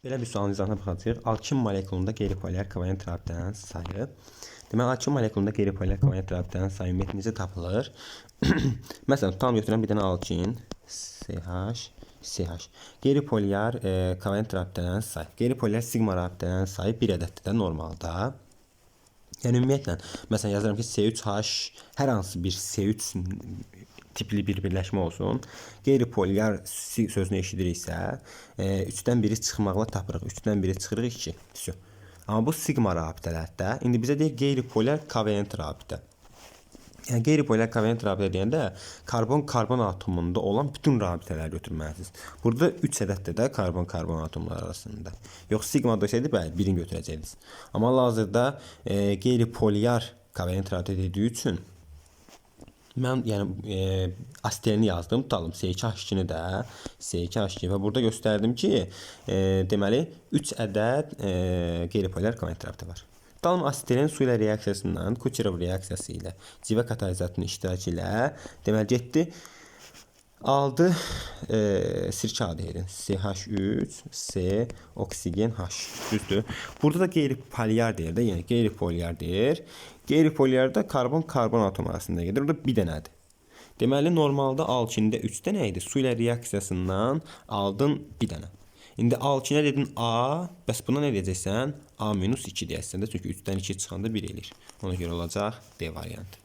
Belə bir sualın izahına baxacağıq. Alkin molekulunda qeyri-polyar kovalent rabitələrin sayı. Deməli, alkin molekulunda qeyri-polyar kovalent rabitələrin sayı ümumiyyətlə necə tapılır? Məsələn, tutalım götürən bir dənə alkin CH. Qeyri-polyar kovalent rabitələrin sayı. Qeyri-polyar sigma rabitələrin sayı 1 ədəddir də normalda. Yəni ümumiyyətlə, məsələn yazıram ki, C3H hər hansı bir C3 tipli bir birləşmə olsun. Qeyri-polyar sözünü eşidiriksə, 3-dən biri çıxmaqla tapırıq. 3-dən biri çıxırıq 2. Vəsə. Amma bu sigma rabitələrdə indi bizə deyir qeyri-polyar kovalent rabitə. Yəni qeyri-polyar kovalent rabitə deyəndə karbon-karbon atomunda olan bütün rabitələri götürməlisiniz. Burada 3 ədəddir də karbon-karbon atomları arasında. Yox sigma desəydi bəli, birini götürəcəydiniz. Amma hal-hazırda qeyri-polyar kovalent rabitə dediyi üçün mən asterni yazdım, tutalım C2H2-ni də C2H2 və burada göstərdim ki, deməli 3 ədəd qeyri-polyar kovalent rabitə var. Tutalım asterin su ilə reaksiyasından Kucherov reaksiyası ilə civə katalizatının iştirakı ilə deməli getdi aldı sirkə adı edin. CH3, C, oksigen H. Düzdür. Burada da qeyri-polyar deyir də, yəni qeyri-polyar deyir. Qeyri-polyarda karbon-karbon atom arasında gedir. Orada bir dənədir. Deməli, normalda alkində 3 dənə idi. Su ilə reaksiyasından aldın bir dənə. İndi alkinə dedin A, bəs buna nə deyəcəksən? A-2 deyəsən də, çünki 3-dən 2 çıxanda 1 eləyir. Ona görə olacaq D variantı.